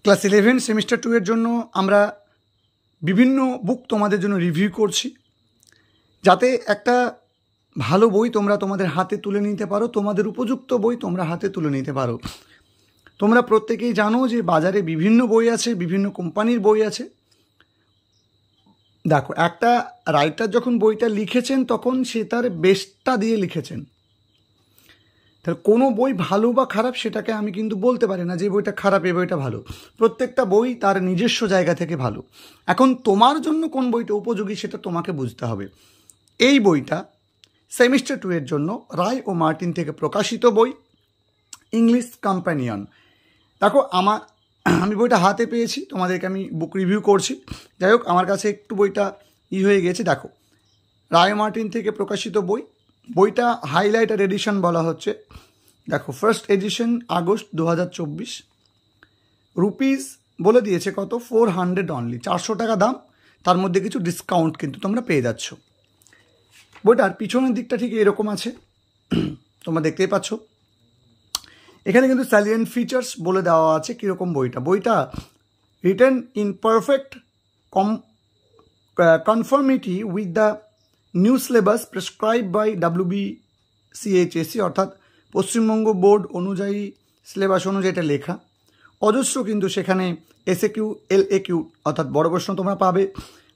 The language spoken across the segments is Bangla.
ক্লাস 11 সেমিস্টার 2 এর জন্য আমরা বিভিন্ন বুক তোমাদের জন্য রিভিউ করছি, যাতে একটা ভালো বই তোমরা তোমাদের হাতে তুলে নিতে পারো, তোমাদের উপযুক্ত বই তোমরা হাতে তুলে নিতে পারো। তোমরা প্রত্যেকেই জানো যে বাজারে বিভিন্ন বই আছে, বিভিন্ন কোম্পানির বই আছে। দেখো, একটা রাইটার যখন বইটা লিখেছেন তখন সে তার বেস্টটা দিয়ে লিখেছেন। তাহলে কোনো বই ভালো বা খারাপ সেটাকে আমি কিন্তু বলতে পারি না যে বইটা খারাপ, এই বইটা ভালো। প্রত্যেকটা বই তার নিজস্ব জায়গা থেকে ভালো। এখন তোমার জন্য কোন বইটা উপযোগী সেটা তোমাকে বুঝতে হবে। এই বইটা সেমিস্টার 2 এর জন্য রায় ও মার্টিন থেকে প্রকাশিত বই, ইংলিশ কম্প্যানিয়ন। দেখো, আমি বইটা হাতে পেয়েছি, তোমাদেরকে আমি বুক রিভিউ করছি। যাই হোক, আমার কাছে একটু বইটা হয়ে গেছে। দেখো, রায় মার্টিন থেকে প্রকাশিত বই, বইটা হাইলাইটার এডিশন বলা হচ্ছে। দেখো, ফার্স্ট এডিশন আগস্ট 2024, রুপিস বলে দিয়েছে কত, 400 অনলি, 400 টাকা দাম। তার মধ্যে কিছু ডিসকাউন্ট কিন্তু তোমরা পেয়ে যাচ্ছ। বইটার পিছনের দিকটা ঠিক এরকম আছে, তোমরা দেখতেই পাচ্ছ। এখানে কিন্তু স্যালিয়েন্ট ফিচার্স বলে দেওয়া আছে কীরকম বইটা written in perfect conformity with the new syllabus prescribed by WBCHSC, অর্থাৎ পশ্চিমবঙ্গ বোর্ড অনুযায়ী সিলেবাস অনুযায়ী এটা লেখা। অজস্র কিন্তু সেখানে SAQ LAQ অর্থাৎ বড় প্রশ্ন তোমরা পাবে,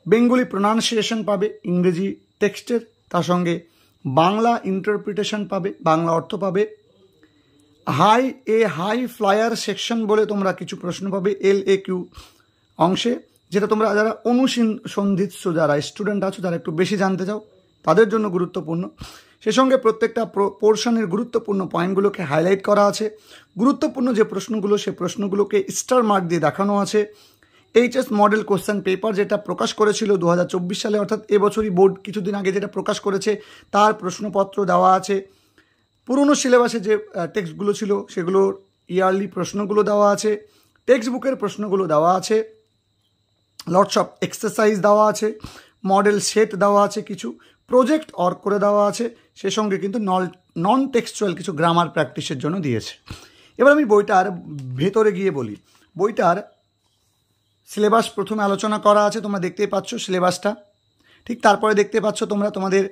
বেঙ্গলি প্রোনাউন্সিয়েশন পাবে, ইংরেজি টেক্সটের, তার সঙ্গে বাংলা ইন্টারপ্রিটেশন পাবে, বাংলা অর্থ পাবে। হাই ফ্লায়ার সেকশন বলে তোমরা কিছু প্রশ্ন পাবে LAQ অংশে, যেটা তোমরা যারা অনুসন্ধিৎস যারা স্টুডেন্ট আছো, যারা একটু বেশি জানতে চাও, তাদের জন্য গুরুত্বপূর্ণ। সে সঙ্গে প্রত্যেকটা পোর্শনের গুরুত্বপূর্ণ পয়েন্টগুলোকে হাইলাইট করা আছে। গুরুত্বপূর্ণ যে প্রশ্নগুলো, সে প্রশ্নগুলোকে স্টার মার্ক দিয়ে দেখানো আছে। HS মডেল কোশ্চেন পেপার যেটা প্রকাশ করেছিল 2024 সালে, অর্থাৎ এবছরই বোর্ড কিছুদিন আগে যেটা প্রকাশ করেছে, তার প্রশ্নপত্র দেওয়া আছে। পুরনো সিলেবাসে যে টেক্সটগুলো ছিল সেগুলোর ইয়ারলি প্রশ্নগুলো দেওয়া আছে, টেক্সট বুকের প্রশ্নগুলো দেওয়া আছে, লটস অফ এক্সারসাইজ দেওয়া আছে, মডেল সেট দেওয়া আছে, কিছু প্রজেক্ট ওয়ার্ক করে দেওয়া আছে। সে সঙ্গে কিন্তু নন টেক্সচুয়াল কিছু গ্রামার প্র্যাকটিসের জন্য দিয়েছে। এবার আমি বইটার ভেতরে গিয়ে বলি। বইটার সিলেবাস প্রথমে আলোচনা করা আছে, তোমরা দেখতেই পাচ্ছ সিলেবাসটা। ঠিক তারপরে দেখতে পাচ্ছ তোমরা তোমাদের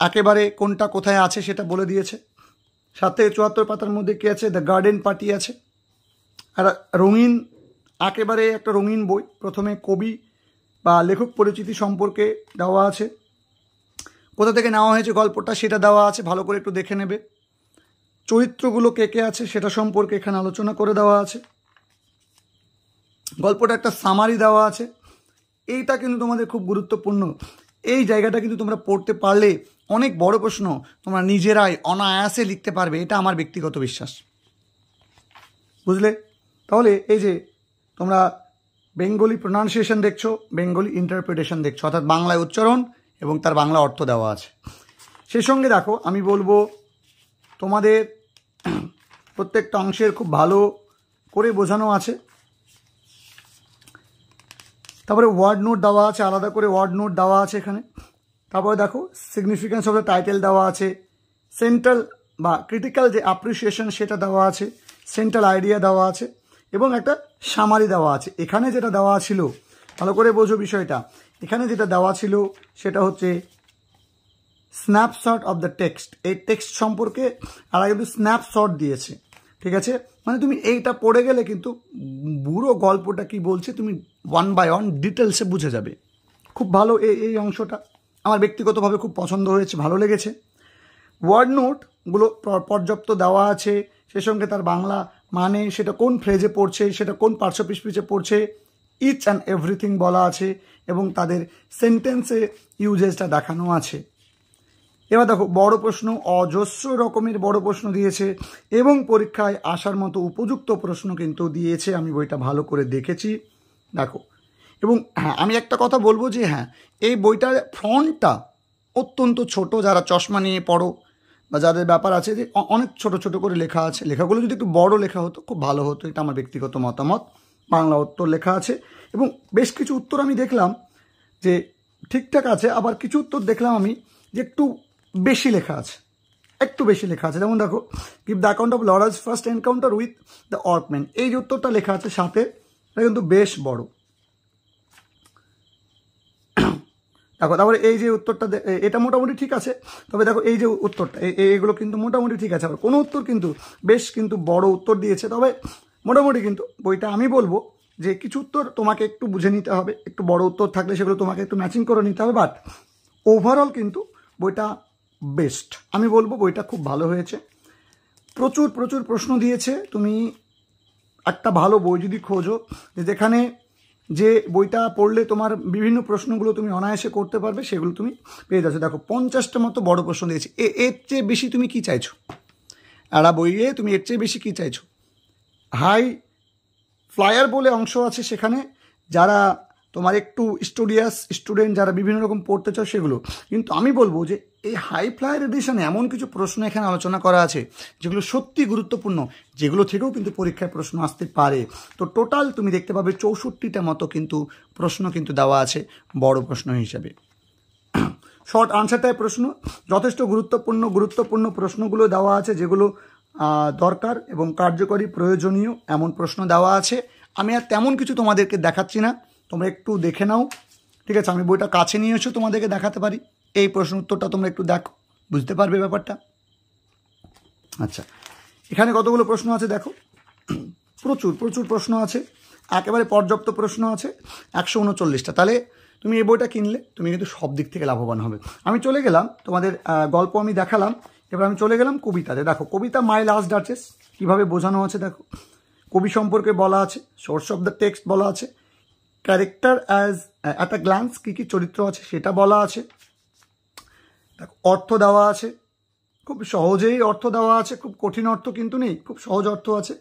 একেবারে কোনটা কোথায় আছে সেটা বলে দিয়েছে। 7 থেকে 74 পাতার মধ্যে কী আছে, দ্য গার্ডেন পার্টি আছে। আর রঙিন, একেবারে একটা রঙিন বই। প্রথমে কবি বা লেখক পরিচিতি সম্পর্কে দেওয়া আছে, কোথা থেকে নেওয়া হয়েছে গল্পটা সেটা দেওয়া আছে, ভালো করে একটু দেখে নেবে। চরিত্রগুলো কে কে আছে সেটা সম্পর্কে এখানে আলোচনা করে দেওয়া আছে। গল্পটা একটা সামারি দেওয়া আছে। এইটা কিন্তু তোমাদের খুব গুরুত্বপূর্ণ। এই জায়গাটা কিন্তু তোমরা পড়তে পারলে অনেক বড় প্রশ্ন তোমরা নিজেরাই অনায়াসে লিখতে পারবে, এটা আমার ব্যক্তিগত বিশ্বাস। বুঝলে? তাহলে এই যে তোমরা বেঙ্গলি প্রোনাউন্সিয়েশন দেখছো, বেঙ্গলি ইন্টারপ্রিটেশন দেখছো, অর্থাৎ বাংলায় উচ্চারণ এবং তার বাংলা অর্থ দেওয়া আছে। সেই সঙ্গে দেখো, আমি বলবো তোমাদের প্রত্যেকটা অংশের খুব ভালো করে বোঝানো আছে। তারপরে ওয়ার্ড নোট দেওয়া আছে, আলাদা করে ওয়ার্ড নোট দেওয়া আছে এখানে। তারপরে দেখো, সিগনিফিক্যান্স অফ দ্য টাইটেল দেওয়া আছে, সেন্ট্রাল বা ক্রিটিক্যাল যে অ্যাপ্রিসিয়েশন সেটা দেওয়া আছে, সেন্ট্রাল আইডিয়া দেওয়া আছে এবং একটা সামারি দেওয়া আছে। এখানে যেটা দেওয়া ছিল, ভালো করে বোঝো বিষয়টা, এখানে যেটা দেওয়া ছিল সেটা হচ্ছে স্ন্যাপশট অফ দ্য টেক্সট। এই টেক্সট সম্পর্কে আর কিন্তু স্ন্যাপশট দিয়েছে, ঠিক আছে? মানে তুমি এইটা পড়ে গেলে কিন্তু পুরো গল্পটা কি বলছে তুমি 1 by 1 ডিটেলসে বুঝে যাবে। খুব ভালো এই অংশটা, আমার ব্যক্তিগতভাবে খুব পছন্দ হয়েছে, ভালো লেগেছে। ওয়ার্ড নোটগুলো পর্যাপ্ত দেওয়া আছে, সে সঙ্গে তার বাংলা মানে, সেটা কোন ফ্রেজে পড়ছে, সেটা কোন পার্শ্বপিসে পড়ছে, ইচ অ্যান্ড এভরিথিং বলা আছে এবং তাদের সেন্টেন্সে ইউজেসটা দেখানো আছে। এবার দেখো, বড় প্রশ্ন, অজস্র রকমের বড় প্রশ্ন দিয়েছে এবং পরীক্ষায় আসার মতো উপযুক্ত প্রশ্ন কিন্তু দিয়েছে। আমি বইটা ভালো করে দেখেছি, দেখো। এবং হ্যাঁ, আমি একটা কথা বলবো যে হ্যাঁ, এই বইটার ফন্টটা অত্যন্ত ছোট। যারা চশমা নিয়ে পড়ো বা যাদের ব্যাপার আছে, যে অনেক ছোট ছোট করে লেখা আছে, লেখাগুলো যদি একটু বড় লেখা হতো খুব ভালো হতো, এটা আমার ব্যক্তিগত মতামত। বাংলা উত্তর লেখা আছে এবং বেশ কিছু উত্তর আমি দেখলাম যে ঠিকঠাক আছে, আবার কিছু উত্তর দেখলাম আমি যে একটু বেশি লেখা আছে, একটু বেশি লেখা আছে। যেমন দেখো, give the account of Laura's first encounter with the workman, এই যে উত্তরটা লেখা আছে সাথে, এটা কিন্তু বেশ বড়। দেখো তারপরে এই যে উত্তরটা, এটা মোটামুটি ঠিক আছে, তবে দেখো এই যে উত্তরটা, এইগুলো কিন্তু মোটামুটি ঠিক আছে। আবার কোনো উত্তর কিন্তু বেশ কিন্তু বড় উত্তর দিয়েছে, তবে মোটামুটি কিন্তু বইটা আমি বলবো যে কিছু উত্তর তোমাকে একটু বুঝে নিতে হবে, একটু বড় উত্তর থাকলে সেগুলো তোমাকে একটু ম্যাচিং করে নিতে হবে, বাট ওভারঅল কিন্তু বইটা বেস্ট। আমি বলবো বইটা খুব ভালো হয়েছে, প্রচুর প্রচুর প্রশ্ন দিয়েছে। তুমি একটা ভালো বই যদি খোঁজো, যেখানে যে বইটা পড়লে তোমার বিভিন্ন প্রশ্নগুলো তুমি অনায়াসে করতে পারবে, সেগুলো তুমি পেয়ে যাচ্ছ। দেখো 50টা মতো বড় প্রশ্ন দিয়েছে, এর চেয়ে বেশি তুমি কি চাইছো? একটা বইয়ে তুমি এর চেয়ে বেশি কি চাইছো? হাই ফ্লায়ার বলে অংশ আছে সেখানে, যারা তোমার একটু স্টুডিয়াস স্টুডেন্ট যারা বিভিন্ন রকম পড়তে চাও সেগুলো। কিন্তু আমি বলবো যে এই হাই ফ্লায়ার এডিশনে এমন কিছু প্রশ্ন এখানে আলোচনা করা আছে যেগুলো সত্যি গুরুত্বপূর্ণ, যেগুলো থেকেও কিন্তু পরীক্ষায় প্রশ্ন আসতে পারে। তো টোটাল তুমি দেখতে পাবে 64টা মতো কিন্তু প্রশ্ন কিন্তু দেওয়া আছে বড় প্রশ্ন হিসাবে। শর্ট আনসার টাইপ প্রশ্ন, যথেষ্ট গুরুত্বপূর্ণ প্রশ্নগুলো দেওয়া আছে, যেগুলো দরকার এবং কার্যকরী প্রয়োজনীয় এমন প্রশ্ন দেওয়া আছে। আমি আর তেমন কিছু তোমাদেরকে দেখাচ্ছি না, তোমরা একটু দেখে নাও, ঠিক আছে? আমি বইটা কাছে নিয়ে এসেও তোমাদেরকে দেখাতে পারি, এই প্রশ্ন উত্তরটা তোমরা একটু দেখো, বুঝতে পারবে ব্যাপারটা। আচ্ছা, এখানে কতগুলো প্রশ্ন আছে দেখো, প্রচুর প্রচুর প্রশ্ন আছে, একেবারে পর্যাপ্ত প্রশ্ন আছে, 139টা। তাহলে তুমি এই বইটা কিনলে তুমি কিন্তু সব দিক থেকে লাভবান হবে। আমি চলে গেলাম, তোমাদের গল্প আমি দেখালাম, এবার আমি চলে গেলাম কবিতাতে। দেখো কবিতা মাই লাস্ট ডাচেস কীভাবে বোঝানো আছে, দেখো কবি সম্পর্কে বলা আছে, সোর্স অফ দ্য টেক্সট বলা আছে, character as at a glance কী কী চরিত্র আছে সেটা বলা আছে, দেখো অর্থ দেওয়া আছে, খুব সহজেই অর্থ দেওয়া আছে, খুব কঠিন অর্থ কিন্তু নেই, খুব সহজ অর্থ আছে।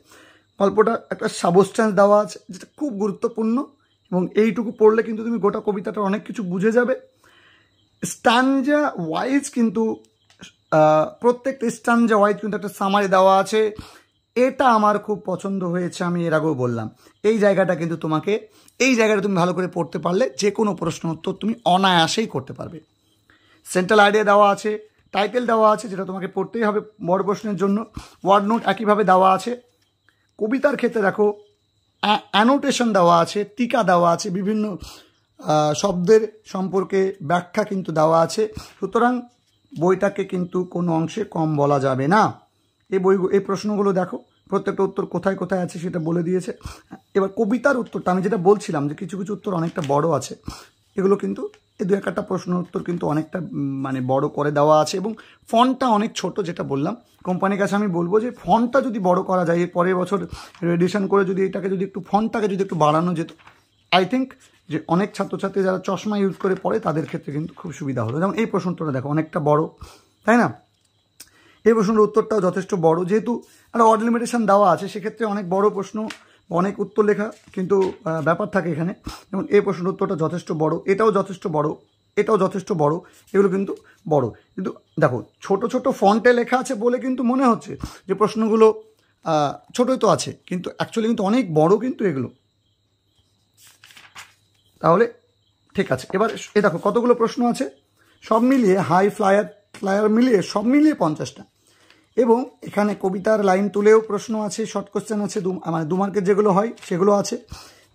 গল্পটা একটা সাবস্ট্যান্স দেওয়া আছে যেটা খুব গুরুত্বপূর্ণ, এবং এইটুকু পড়লে কিন্তু তুমি গোটা কবিতাটা অনেক কিছু বুঝে যাবে। স্ট্যানজা ওয়াইজ কিন্তু প্রত্যেকটা স্ট্যানজা ওয়াইজ কিন্তু একটা সামারি দেওয়া আছে, এটা আমার খুব পছন্দ হয়েছে। আমি এর আগেও বললাম এই জায়গাটা কিন্তু তোমাকে, এই জায়গাটা তুমি ভালো করে পড়তে পারলে যে কোনো প্রশ্ন উত্তর তুমি অনায়াসেই করতে পারবে। সেন্ট্রাল আইডিয়া দেওয়া আছে, টাইটেল দেওয়া আছে যেটা তোমাকে পড়তেই হবে বড় প্রশ্নের জন্য, ওয়ার্ড নোট একইভাবে দেওয়া আছে। কবিতার ক্ষেত্রে দেখো অ্যানোটেশন দেওয়া আছে, টিকা দেওয়া আছে, বিভিন্ন শব্দের সম্পর্কে ব্যাখ্যা কিন্তু দেওয়া আছে। সুতরাং বইটাকে কিন্তু কোনো অংশে কম বলা যাবে না। এই প্রশ্নগুলো দেখো, প্রত্যেকটা উত্তর কোথায় কোথায় আছে সেটা বলে দিয়েছে। এবার কবিতার উত্তরটা আমি যেটা বলছিলাম যে কিছু কিছু উত্তর অনেকটা বড় আছে, এগুলো কিন্তু এই দু একটা প্রশ্ন উত্তর কিন্তু অনেকটা মানে বড় করে দেওয়া আছে, এবং ফন্টটা অনেক ছোট, যেটা বললাম কোম্পানির কাছে আমি বলবো যে ফন্টটা যদি বড় করা যায়, এর পরের বছর রেডিশন করে যদি এটাকে যদি একটু ফন্টটাকে যদি একটু বাড়ানো যেত, আই থিঙ্ক যে অনেক ছাত্রছাত্রী যারা চশমা ইউজ করে পড়ে তাদের ক্ষেত্রে কিন্তু খুব সুবিধা হলো। যেমন এই প্রশ্নটা দেখো অনেকটা বড়, তাই না? এই প্রশ্নের উত্তরটাও যথেষ্ট বড়, যেহেতু একটা অড লিমিটেশন দেওয়া আছে সেক্ষেত্রে অনেক বড় প্রশ্ন, অনেক উত্তর লেখা কিন্তু ব্যাপার থাকে এখানে। যেমন এই প্রশ্নের উত্তরটা যথেষ্ট বড়, এটাও যথেষ্ট বড়, এটাও যথেষ্ট বড়, এগুলো কিন্তু বড়। কিন্তু দেখো ছোট ছোট ফন্টে লেখা আছে বলে কিন্তু মনে হচ্ছে যে প্রশ্নগুলো ছোটই তো আছে, কিন্তু অ্যাকচুয়ালি কিন্তু অনেক বড় কিন্তু এগুলো। তাহলে ঠিক আছে, এবার এ দেখো কতগুলো প্রশ্ন আছে, সব মিলিয়ে হাই ফ্লায়ার মিলিয়ে সব মিলিয়ে 50টা। এবং এখানে কবিতার লাইন তুলেও প্রশ্ন আছে, শর্ট কোশ্চেন আছে, মানে 2 মার্কের যেগুলো হয় সেগুলো আছে।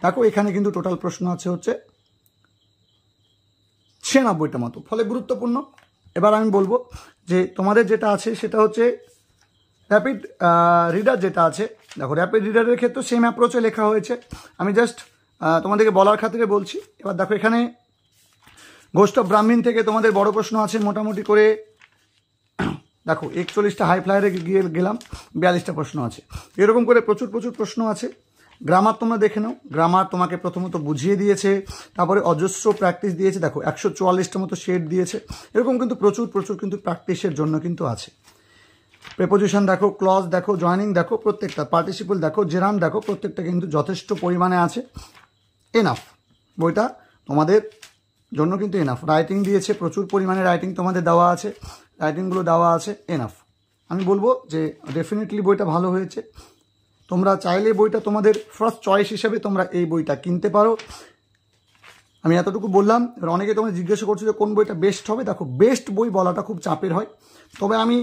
দেখো এখানে কিন্তু টোটাল প্রশ্ন আছে হচ্ছে 96টা মতো, ফলে গুরুত্বপূর্ণ। এবার আমি বলবো যে তোমাদের যেটা আছে সেটা হচ্ছে র্যাপিড রিডার যেটা আছে। দেখো র্যাপিড রিডারের ক্ষেত্রে সেম অ্যাপ্রোচে লেখা হয়েছে, আমি জাস্ট তোমাদেরকে বলার খাতিরে বলছি। এবার দেখো এখানে গোষ্ঠ ব্রাহ্মণ থেকে তোমাদের বড় প্রশ্ন আছে মোটামুটি করে, দেখো 41টা হাই ফ্লায়ারে গেলাম, 42টা প্রশ্ন আছে, এরকম করে প্রচুর প্রচুর প্রশ্ন আছে। গ্রামার তোমরা দেখে নাও, গ্রামার তোমাকে প্রথমত বুঝিয়ে দিয়েছে, তারপরে অজস্র প্র্যাকটিস দিয়েছে। দেখো 144টা মতো শেড দিয়েছে, এরকম কিন্তু প্রচুর প্রচুর কিন্তু প্র্যাকটিসের জন্য কিন্তু আছে। প্রেপোজিশন দেখো, ক্লজ দেখো, জয়নিং দেখো, প্রত্যেকটা পার্টিসিপল দেখো, জেরাম দেখো, প্রত্যেকটা কিন্তু যথেষ্ট পরিমাণে আছে। এনাফ, বইটা তোমাদের জন্য কিন্তু এনাফ। রাইটিং দিয়েছে, প্রচুর পরিমাণে রাইটিং তোমাদের দেওয়া আছে, রাইটিংগুলো দেওয়া আছে, এনাফ। আমি বলবো যে ডেফিনেটলি বইটা ভালো হয়েছে। তোমরা চাইলে বইটা তোমাদের ফার্স্ট চয়েস হিসেবে তোমরা এই বইটা কিনতে পারো। আমি এতটুকু বললাম। এবার অনেকে তোমরা জিজ্ঞাসা করছো যে কোন বইটা বেস্ট হবে। দেখো বেস্ট বই বলাটা খুব চাপের হয়, তবে আমি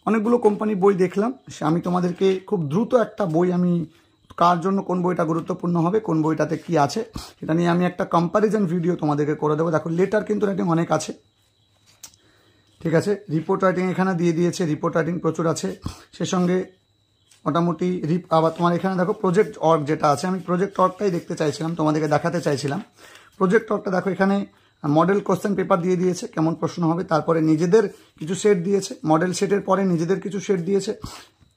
অনেকগুলো কোম্পানি বই দেখলাম, আমি তোমাদেরকে খুব দ্রুত একটা বই, আমি কার জন্য কোন বইটা গুরুত্বপূর্ণ হবে, কোন বইটাতে কি আছে সেটা নিয়ে আমি একটা কম্প্যারিজন ভিডিও তোমাদেরকে করে দেবো। দেখো লেটার কিন্তু রাইটিং অনেক আছে, ঠিক আছে। রিপোর্ট রাইটিং এখানে দিয়ে দিয়েছে, রিপোর্ট রাইটিং প্রচুর আছে। সে সঙ্গে মোটামুটি আবার তোমার এখানে দেখো প্রজেক্ট অর্গ যেটা আছে, আমি প্রজেক্ট অর্গটাই দেখতে চাইছিলাম, তোমাদেরকে দেখাতে চাইছিলাম। প্রজেক্ট অর্গটা দেখো এখানে মডেল কোশ্চেন পেপার দিয়ে দিয়েছে, কেমন প্রশ্ন হবে, তারপরে নিজেদের কিছু সেট দিয়েছে, মডেল সেটের পরে নিজেদের কিছু সেট দিয়েছে,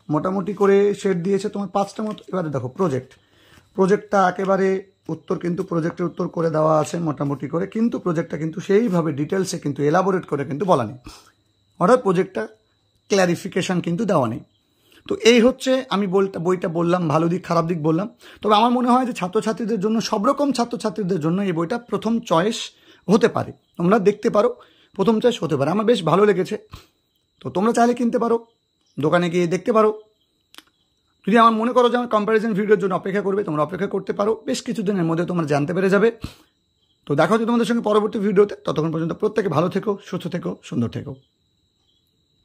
মোটামুটি করে সেট দিয়েছে তোমার 5টা মতো। এবারে দেখো প্রজেক্টটা একেবারে উত্তর কিন্তু প্রজেক্টের উত্তর করে দেওয়া আছে মোটামুটি করে, কিন্তু প্রজেক্টটা কিন্তু সেইভাবে ডিটেলসে কিন্তু এলাবোরেট করে কিন্তু বলা নেই, অর্থাৎ প্রজেক্টটা ক্ল্যারিফিকেশান কিন্তু দেওয়া নেই। তো এই হচ্ছে আমি বইটা বললাম, ভালো দিক খারাপ দিক বললাম। তবে আমার মনে হয় যে ছাত্রছাত্রীদের জন্য, সব রকম ছাত্রছাত্রীদের জন্য এই বইটা প্রথম চয়েস হতে পারে, তোমরা দেখতে পারো, প্রথম চয়েস হতে পারে। আমার বেশ ভালো লেগেছে, তো তোমরা চাইলে কিনতে পারো, দোকানে গিয়ে দেখতে পারো। যদি আমার মনে করো যে আমার কম্প্যারিজন ভিডিওর জন্য অপেক্ষা করবে, তোমরা অপেক্ষা করতে পারো, বেশ কিছুদিনের মধ্যে তোমরা জানতে পেরে যাবে। তো দেখা হচ্ছে তোমাদের সঙ্গে পরবর্তী ভিডিওতে, ততক্ষণ পর্যন্ত প্রত্যেকে ভালো থেকো, সুস্থ থেকো, সুন্দর থেকো।